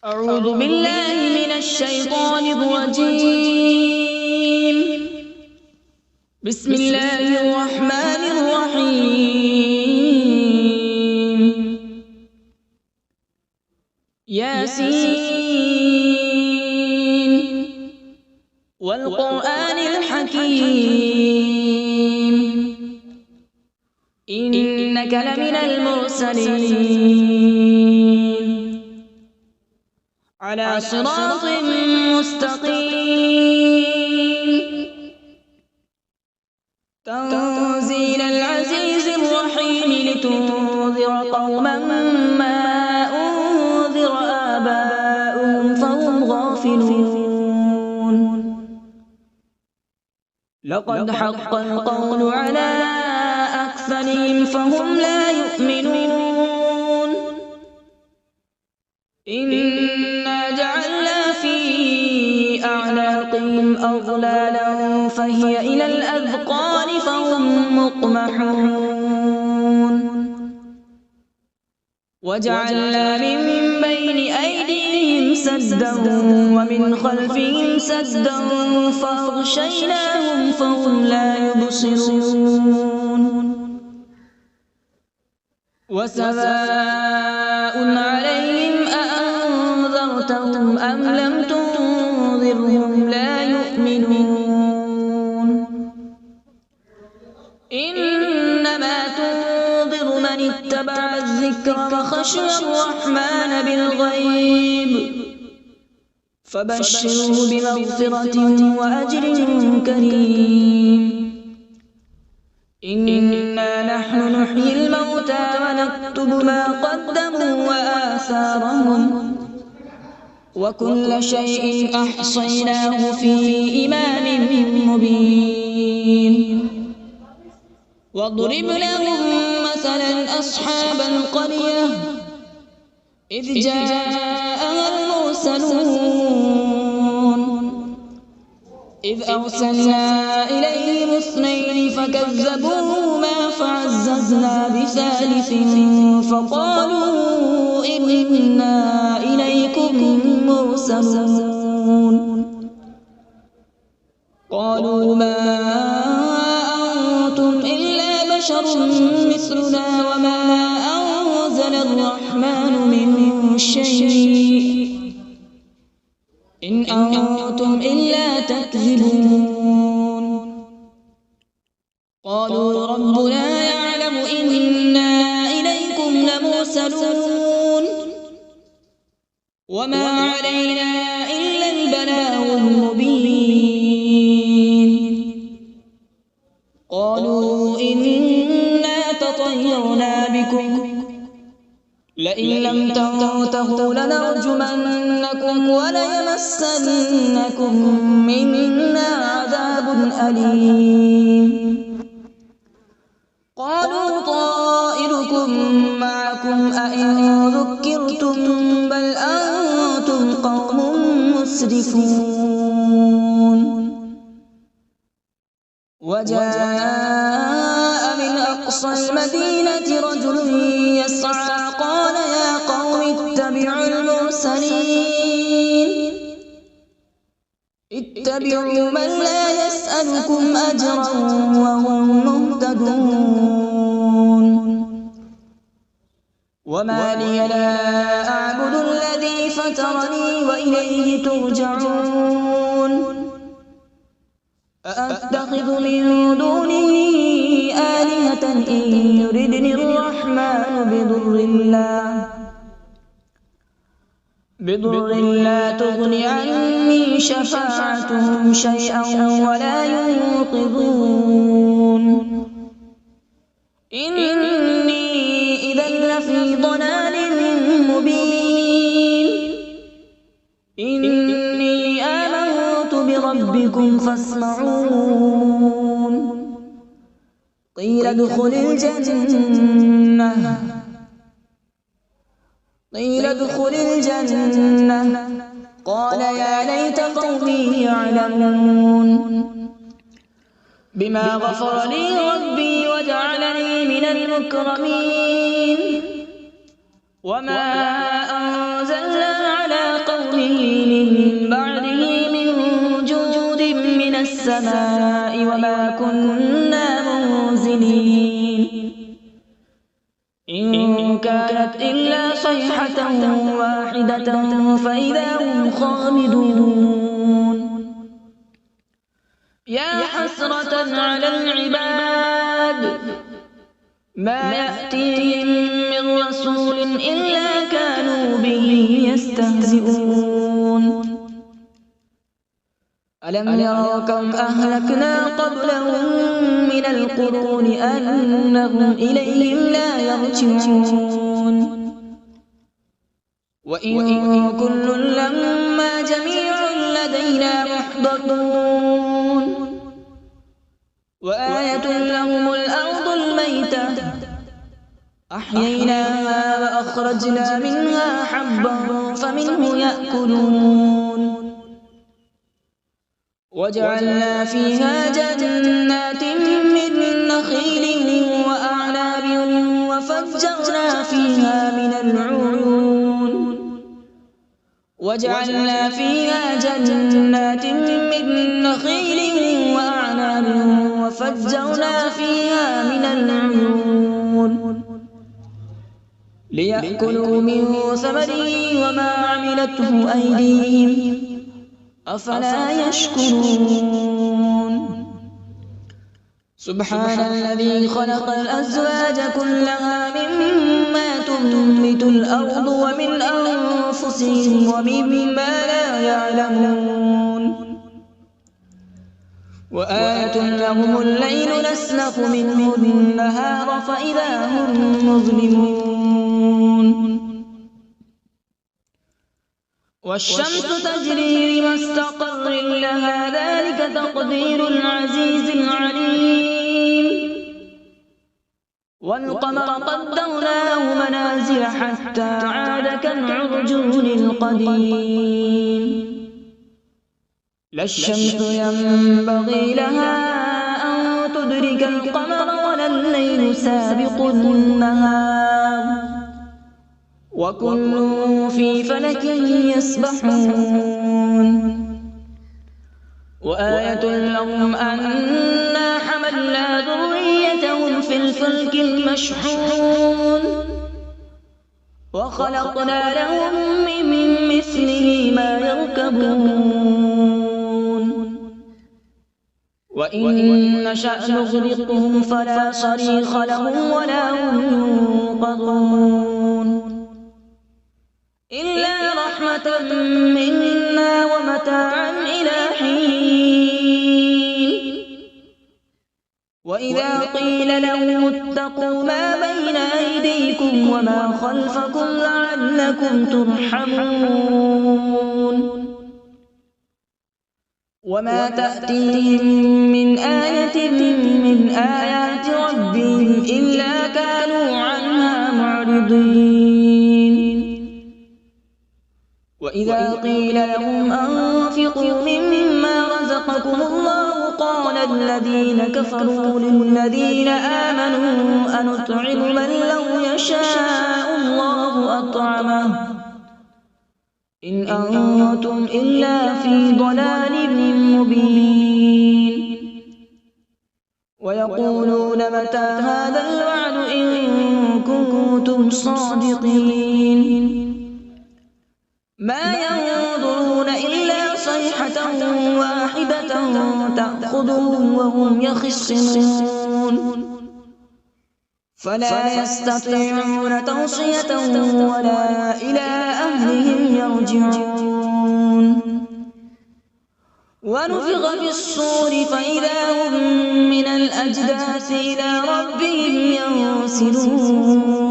أعوذ بالله من الشيطان الرجيم. بسم الله الرحمن الرحيم. ياسين والقرآن الحكيم إنك لمن المرسلين على صراط مستقيم. تنزيل العزيز الرحيم لتنذر قوما ما أنذر آباؤهم فهم غافلون. لقد حق القول على أكثرهم فهم لا يؤمنون. إنا جعلنا في أعناقهم أغلالا فهي إلى الأذقان فهم مقمحون. وجعلنا من بين أيديهم سدا ومن خلفهم سدا فأغشيناهم فهم لا يبصرون. وسواء عليهم أأنذرتهم أم لم تنذرهم لا يؤمنون. إنما تنذر من اتبع الذكر وخشي الرحمن بالغيب فبشره بمغفرة وأجر كريم. إنا نحن نحيي الموتى ونكتب ما قدموا وآثارهم وكل شيء أحصيناه في إمام مبين. واضرب لهم مثلا أصحاب القرية إذ جاءها المرسلون إذ أرسلنا إليهم اثنين فكذبوهما فعززنا بثالث فقالوا إنا إليكم مرسلون. قالوا ما أنتم إلا بشر مثلنا وما أنزل الرحمن من شيء إن أنتم إلا تكذبون. قالوا ربنا يعلم إنا إليكم لمرسلون وما علينا إلا البلاغ المبين. قالوا إنا تطيرنا بكم لئن لم تنتهوا لنرجمنكم وليمسنكم منا عذاب أليم. قالوا طائركم معكم أئن ذكرتم بل أنتم قوم مسرفون. وجاء من أقصى المدينة رجل يسعى قال يا قوم اتبعوا المرسلين اتبعوا من لا يسألكم أجرا وهم مهتدون. وما لي لا أعبد الذي فطرني وإليه ترجعون. أأتخذ من دونه آلهة إن يردني الرحمن بضر لا تغن عني شفاعتهم شيئا ولا ينقذون. إني إذا لفي ضلال مبين. إني آمنت بربكم فاسمعون. قيل ادخل الجنة قال يا ليت قومي يعلمون بما غفر لي ربي وجعلني من المكرمين. وما أنزلنا على قومه من بعده من جود من السماء وما كنا منزلين إن كانت إلا صيحة واحدة فإذا هم خامدون يا حسرة على العباد ما يأتيهم من رسول إلا كانوا به يستهزئون ألم يروا كم أهلكنا قبلهم من القرون أنهم إليهم لا يرجعون وإن كل لما جميع لدينا محضرون وآية لهم الأرض الميتة أحييناها وأخرجنا منها حبا فمنه يأكلون وجعلنا فيها جنات من نخيل وأعناب وفجرنا فيها من العيون وجعلنا فيها جنات من نخيل وأعناب وفجرنا فيها من العيون ليأكلوا من ثمره وما عملته أيديهم أفلا يشكرون سبحان الذي خلق الأزواج كلها مما تنبت الأرض ومن أنفسهم ومما لا يعلمون وآية لهم الليل نسلخ منه النهار فإذا هم مظلمون والشمس تجري لمستقر لها ذلك تقدير العزيز العليم والقمر قدرناه منازل حتى عاد كالعرجون القديم لا الشمس ينبغي لها أن تدرك القمر ولا الليل سابق النهار وكل في فلك يسبحون وآية لهم أنا حملنا ذريتهم في الفلك المشحون وخلقنا لهم من مثله ما يركبون وإن نشأ نغرقهم فلا صريخ لهم ولا هم ينقذون إلا رحمة منا ومتاعا إلى حين وإذا قيل لهم اتقوا ما بين أيديكم وما خلفكم لعلكم ترحمون وما تأتيهم من آية من آيات ربهم إلا كانوا عنها معرضين وإذا قيل لهم أنفقوا مما رزقكم الله قال الذين كفروا للذين آمنوا أنطعم من لو يشاء الله أطعمه إن أنتم إلا في ضلال مبين ويقولون متى هذا الوعد إن كنتم صادقين ما ينظرون إلا صيحة واحدة تأخذهم وهم يخصمون فلا يستطيعون توصية ولا إلى أهلهم يرجعون ونفخ في الصور فإذا هم من الأجداث إلى ربهم ينسلون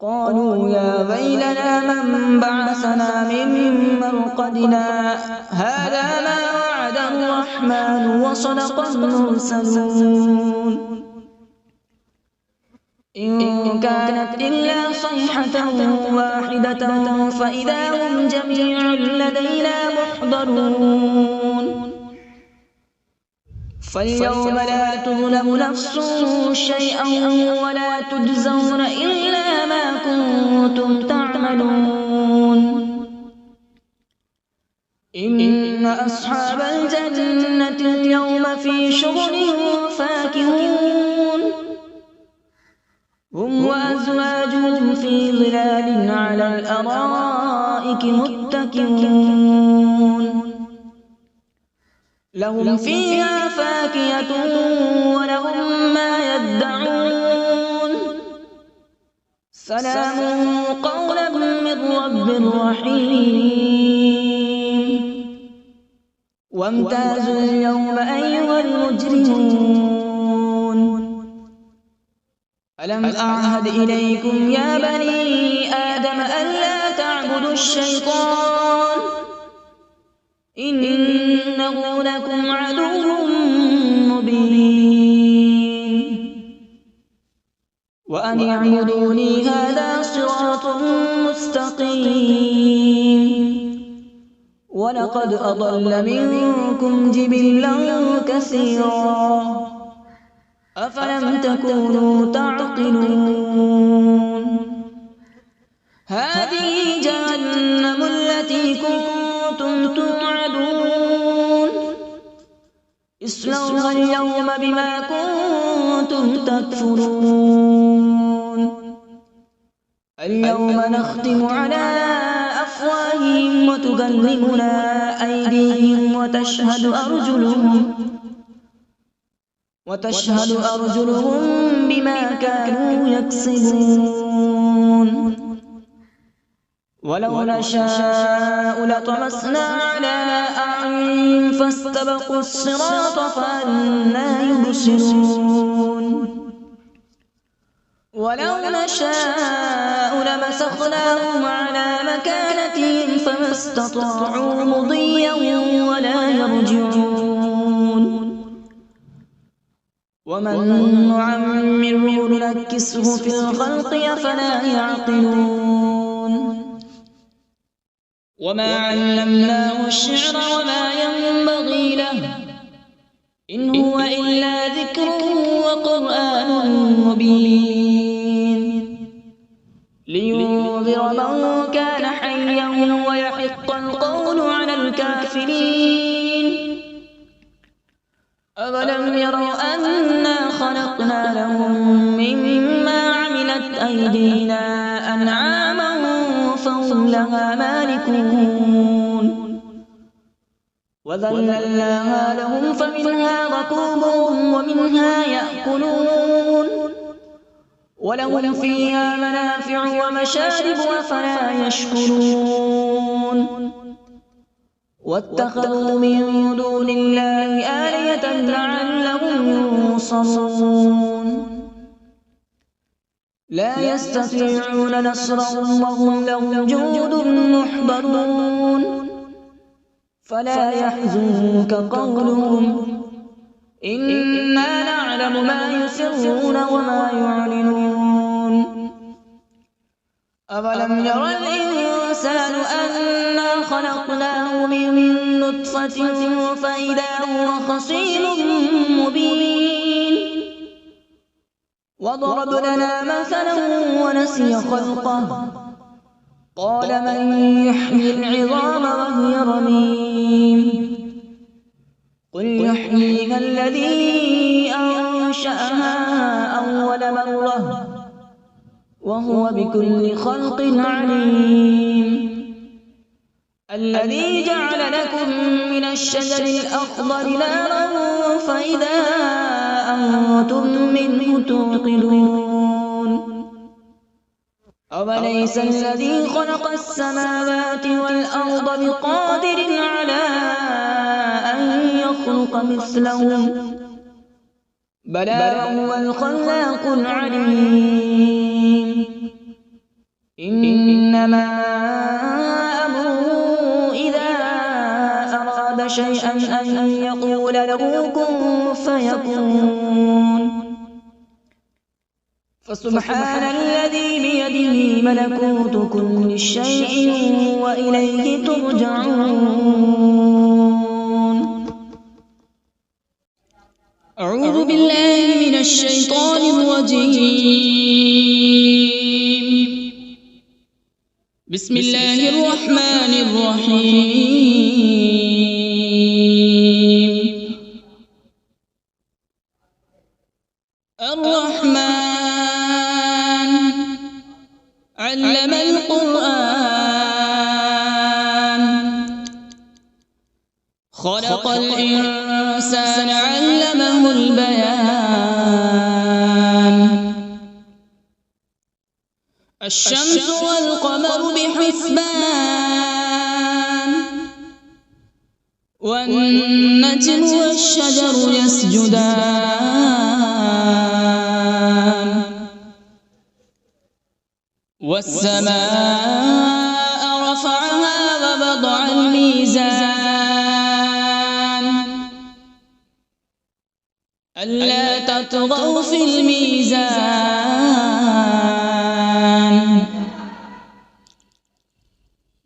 قالوا يا ويلنا من بعثنا من مرقدنا هذا ما وعد الرحمن وصدق المرسلون إن كانت إلا صيحة واحدة فإذا هم جميع لدينا محضرون فاليوم لا تظلم نفس شيئا ولا تجزون إلا ما كنتم تعملون إن أصحاب الجنة اليوم في شغل فاكهون هم وأزواجهم في ظلال على الأرائك متكئون لهم فيها فاكهة ولهم ما يدعون سلام قولا من رب رحيم وامتازوا اليوم أيها المجرمون ألم أعهد إليكم يا بني آدم ألا تعبدوا الشيطان إنه لكم عدو مبين وأن اعبدوني هذا صراط مستقيم ولقد أضل منكم جبلا كثيرا أفلم تكونوا تعقلون هذه جهنم التي كنتم توعدون اصلوها اليوم بما كنتم تكفرون اليوم نختم على أفواههم وتكلمنا أيديهم وتشهد أرجلهم بما كانوا يكسبون ولو نشاء لطمسنا على أعينهم فاستبقوا الصراط فأنى يبصرون ولو نشاء لمسخناهم على مكانتهم فما استطاعوا مضيا ولا يرجعون ومن نعمره ننكسه في الخلق أفلا يعقلون وما علمناه الشعر وما ينبغي له إن هو إلا ذكر وقرآن مبين لينذر من كان حيا ويحق القول على الكافرين أولم يروا أنا خلقنا لهم مما عملت أيدينا أنعاما فهم لها مالكون وذللناها لهم فمنها ركوبهم ومنها يأكلون ولهم فيها منافع ومشارب أفلا يشكرون واتخذوا من دون الله آلهة لعلهم ينصرون لا يستطيعون نصرهم وهم لهم جند محضرون فلا يحزنك قولهم إنا نعلم ما يسرون وما يعلنون أولم ير الإنسان أنا خلقناه من نطفة فإذا هو خصيم مبين وضرب لنا مثلا ونسي خلقه قال من يحيي العظام وهي رميم قل يحييها الذي أنشأها أول مرة وهو بكل خلق عليم الذي جعل لكم من الشجر الأخضر نارا فإذا أنتم منه توقدون أوليس الذي خلق السماوات والأرض بقادر على أن يخلق مثلهم بلى وهو الخلاق العليم إنما أمره إذا أراد شيئا أن يقول له كن فيكون فسبحان الذي بيده ملكوت كل شيء وإليه ترجعون أعوذ بالله من الشيطان الرجيم بسم الله الرحمن الرحيم. الرحمن علم القرآن، خلق الإنسان علمه البيان. الشمس والقمر بحسبان، والنجم والشجر يسجدان. والسماء رفعها ووضع الميزان، ألا تطغوا في الميزان.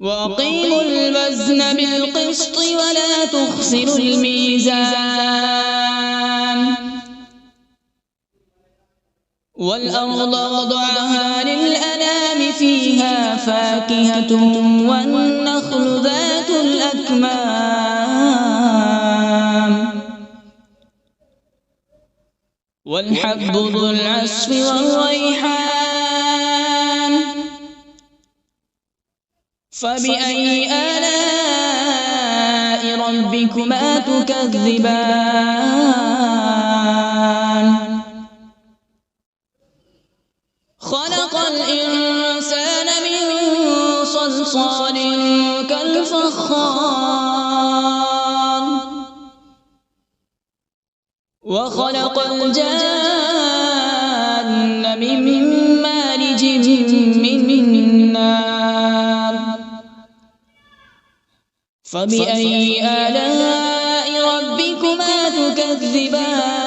وأقيموا الوزن بالقسط ولا تخسروا الميزان. والأرض وضعها للأنام، فيها فاكهة والنخل ذات الأكمام، والحب ذو العصف والريحان. فبأي آلاء ربكما تكذبان؟ خلق الإنسان من صلصال كالفخار، وخلق الجان من مارج من نار. فبأي آلاء ربكما تكذبان؟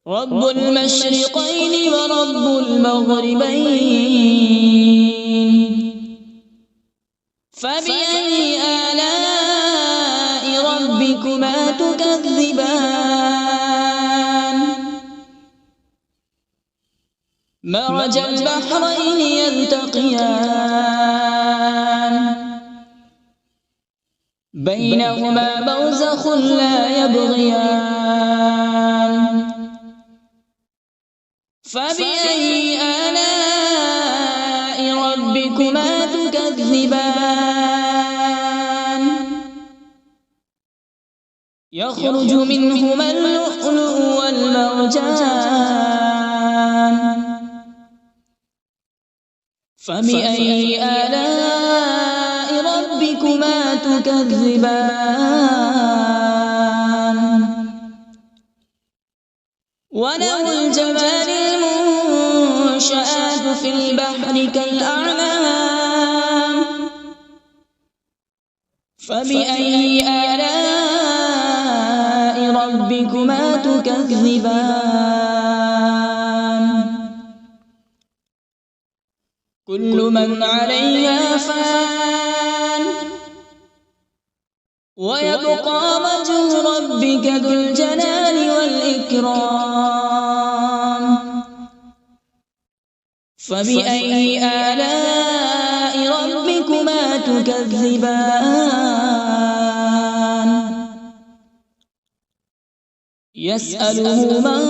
رب المشرقين ورب المغربين. فبأي آلاء ربكما تكذبان؟ مرج البحرين يلتقيان، بينهما برزخ لا يبغيان. فبأي آلاء ربكما تكذبان؟ يخرج منهما اللؤلؤ والمرجان. فبأي آلاء ربكما تكذبان؟ وله الجوار المنشآت في البحر كالأعلام. فبأي آلاء ربكما تكذبان؟ كل من عليها فان، ويبقى وجه ربك ذو الجلال والإكرام. فبأي آلاء ربكما تكذبان؟ يسأله من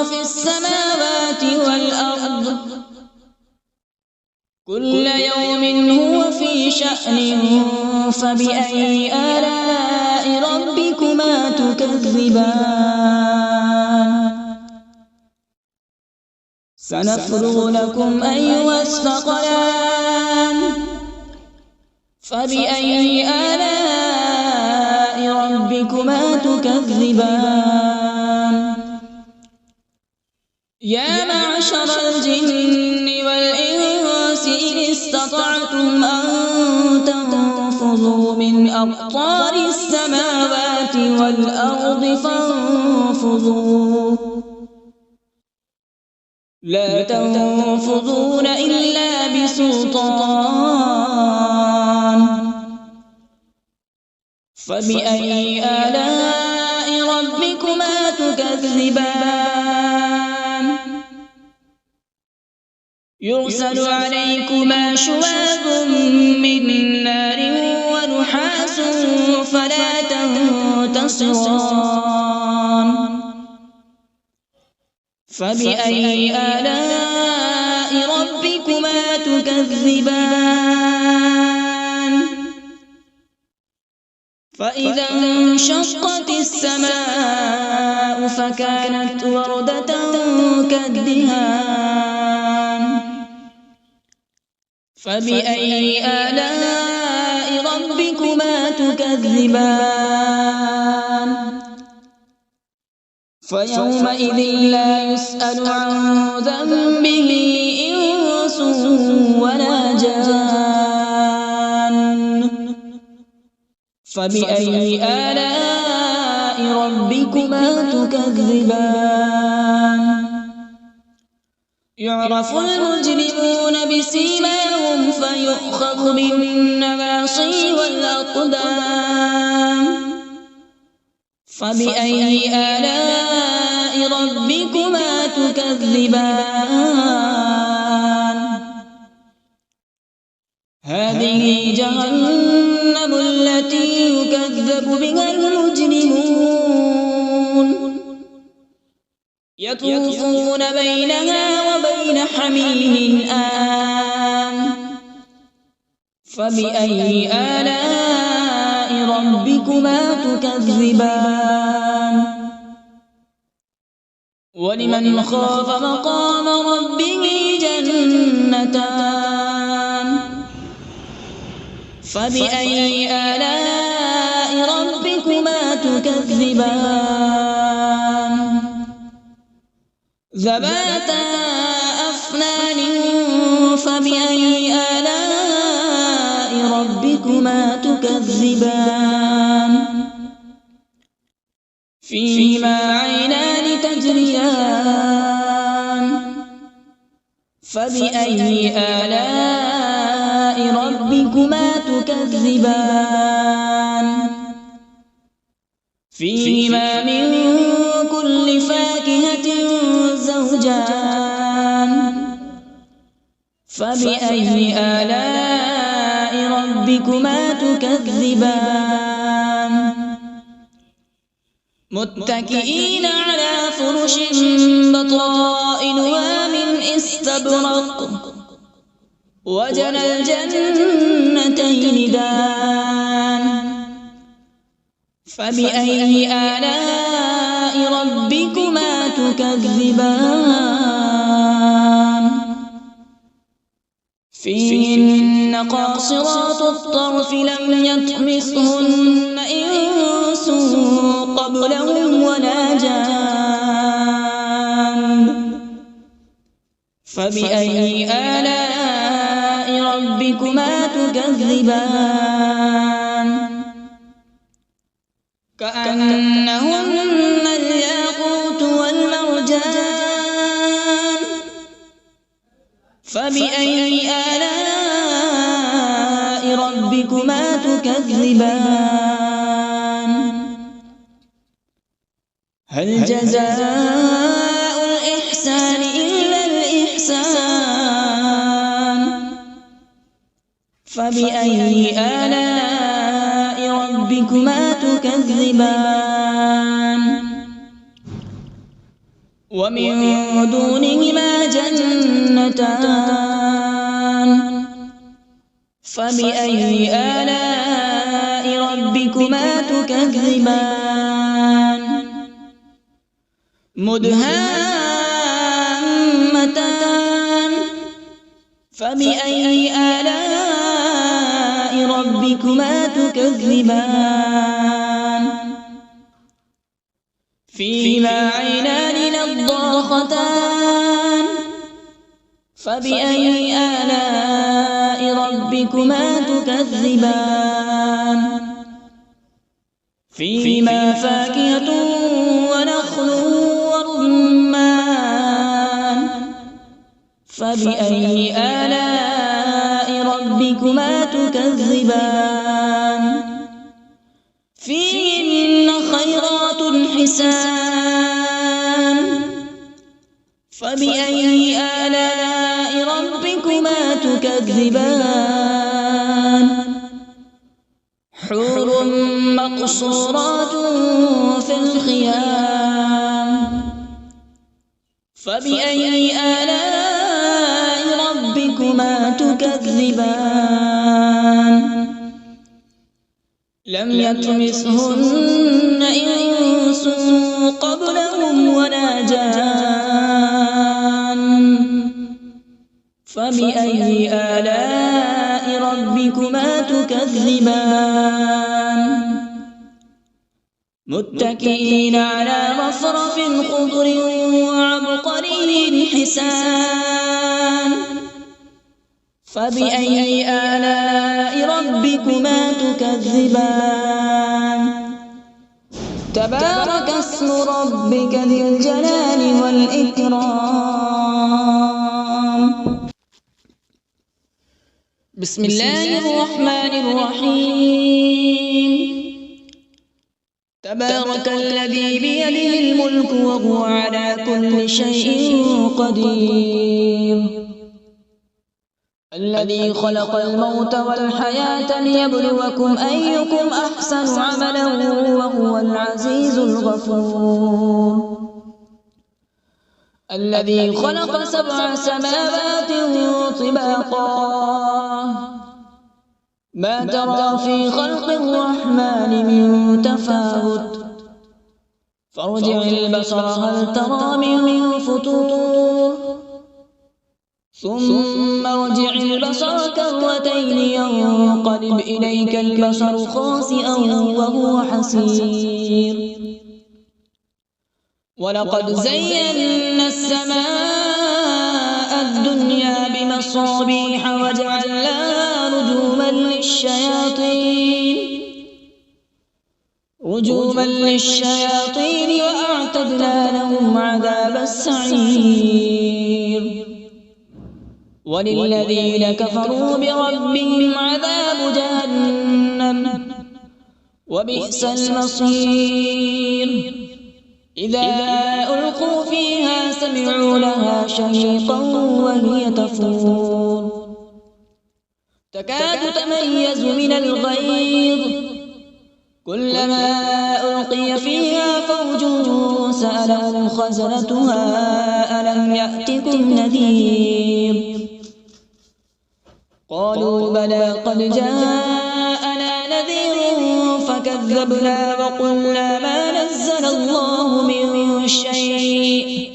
في السماوات والأرض، كل يوم هو في شأن. فبأي آلاء ربكما تكذبان؟ سنفرغ لكم أيها الثقلان. فبأي آلاء ربكما تكذبان؟ يا معشر الجن والإنس إن استطعتم أن تنفذوا من أقطار السماوات والأرض فانفذوا، لا تنفذون إلا بسلطان. فبأي آلاء ربكما تكذبان؟ يرسل عليكما شواظ من نار ونحاس فلا تنتصران فبأي آلاء ربكما تكذبان فإذا انشقت السماء فكانت وردة كالدهان فبأي آلاء ربكما تكذبان فيومئذ لا يسأل عن ذنبه إنس ولا جان فبأي آلاء ربكما تكذبان يعرف المجرمون بسيماهم فيؤخذ بالنواصي والأقدام فبأي آلاء ربكما تكذبان هذه جهنم التي يكذب بها المجرمون يطوفون بينها وبين حميم آن فبأي آلاء ربكما تكذبان ولمن خاف مقام ربه جنتان فبأي آلاء ربكما تكذبان ذواتا أفنان فبأي آلاء ربكما تكذبان فيهما عينان تجريان فبأي آلاء ربكما تكذبان فيهما من كل فاكهة زوجان فبأي آلاء ربكما تكذبان متكئين على فرش بطائنها من استبرق وجنى الجنتين دان فبأي آلاء ربكما تكذبان فيهن قاصرات الطرف لم يطمثهن إنس قبلهم ولا جان فبأي آلاء ربكما تكذبان كأنهن الياقوت والمرجان فبأي آلاء ربكما تكذبان هل جزاء الإحسان إلا الإحسان فبأي آلاء ربكما تكذبان ومن دونهما جنتان فبأي آلاء ربكما تكذبان مدهامتان فبأي آلاء ربكما تكذبان فيهما عينان نضاختان فبأي آلاء ربكما تكذبان فيهما فاكهة ونخل ورمان فبأي آلاء ربكما تكذبان فيهن خيرات حسان فبأي آلاء ربكما تكذبان حور مقصورات في الخيام فبأي آلاء ربكما تكذبان لم يطمثهن إنس قبلهم ولا جان فبأي آلاء ربكما تكذبان متكئين على رفرف خضر وعبقري حسان فبأي آلاء ربكما تكذبان تبارك اسم ربك ذي الجلال والإكرام بسم الله الرحمن الرحيم تبارك الذي بيده الملك وهو على كل شيء قدير الذي خلق الموت والحياة ليبلوكم أيكم أحسن عملا وهو العزيز الغفور الذي خلق 7 سماوات طباقا ما ترى في خلق الرحمن من تفاوت فارجع البصر هل ترى من فطور ثم ارجع البصر كرتين ينقلب إليك البصر خاسئا وهو حسير ولقد زينا السماء الدنيا بمصابيح وجعلناها رجوما للشياطين وأعتدنا لهم عذاب السعير وللذين كفروا بربهم عذاب جهنم وبئس المصير إذا ألقوا فيها سمعوا لها شهيقا وهي تفور تكاد تميز من الغيظ كلما ألقي فيها فوج سألهم خزنتها ألم يأتكم نذير قالوا بلى قد جاءنا نذير فكذبنا وقلنا ما نزل الله من شيء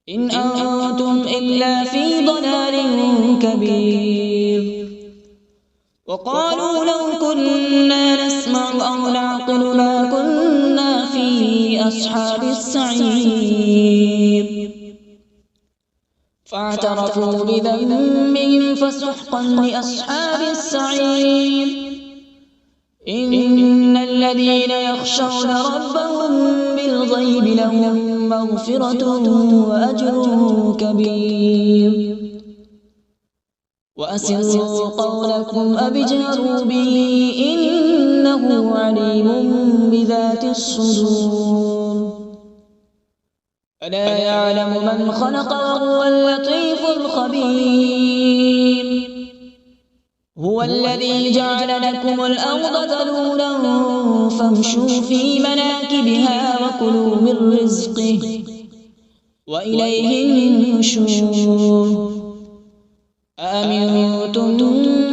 إن أنتم إلا في ضلال كبير وقالوا لو كنا نسمع أو نعقل ما كنا في أصحاب السعير فاعترفوا بذنبهم فسحقا لأصحاب السعير إن الذين يخشون ربهم بالغيب لهم مغفرة وأجر كبير وأسروا قولكم أو اجهروا به إنه عليم بذات الصدور ألا يعلم من خلق وهو اللطيف الخبير هو الذي جعل لكم الأرض ذلولا فامشوا في مناكبها وكلوا من رزقه وإليه النشور أأمنتم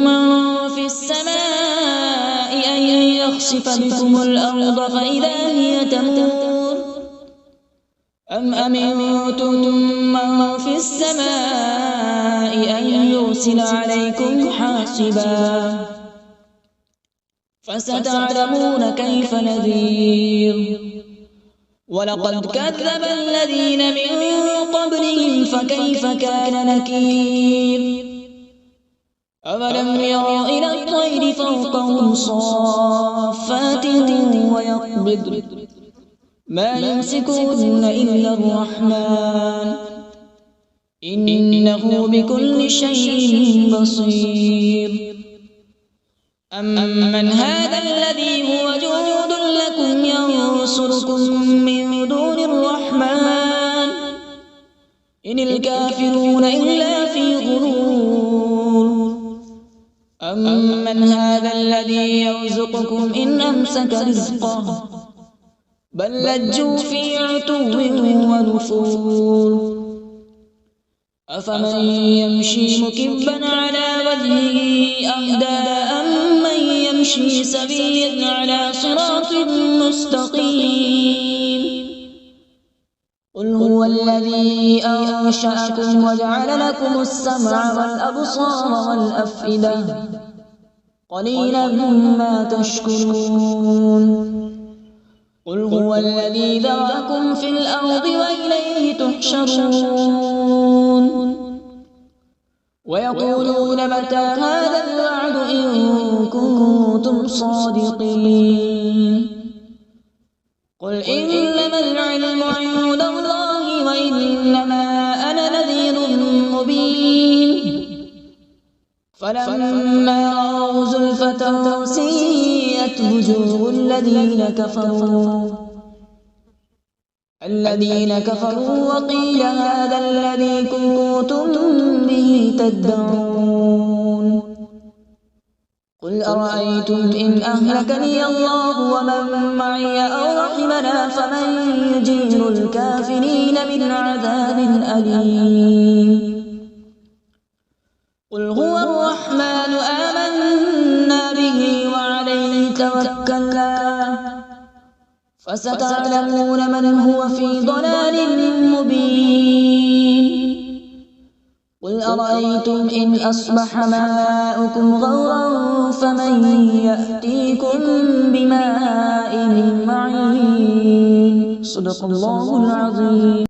من في السماء أن يخسف بكم الأرض فإذا هي تمور أم أمنتم من في السماء أن يرسل عليكم حاصبا فستعلمون كيف نذير ولقد كذب الذين من قبلهم فكيف كان نكير أولم يروا إلى الطير فوقهم صافات ويقبض ما يمسكهن إلا الرحمن إنه بكل شيء بصير أمن هذا الذي هو جند لكم ينصركم من دون الرحمن إن الكافرون إلا في غرور أمن هذا الذي يرزقكم إن أمسك رزقه بل لجوا في عتو ونفور أفمن يمشي مكبا على وجهه أهدى أمن يمشي سويا على صراط مستقيم قل هو الذي أنشأكم وجعل لكم السمع والأبصار والأفئدة قليلا ما تشكرون قل هو الذي ذرأكم في الأرض وإليه تحشرون ويقولون متى هذا الوعد إن كنتم صادقين قل إنما العلم عند الله وإنما أنا نذير مبين فلما رأوا زلفة سيئت وجوه الذين كفروا وقيل هذا الذي كنتم به تدعون قل أرأيتم إن أهلكني الله ومن معي أو رحمنا فمن يجير الكافرين من عذاب أليم قل هو الرحمن آمنا به وعليه توكلنا فستعلمون من هو في ضلال مبين قل أرأيتم إن أصبح ماؤكم غورا فمن يأتيكم بماء معين صدق الله العظيم.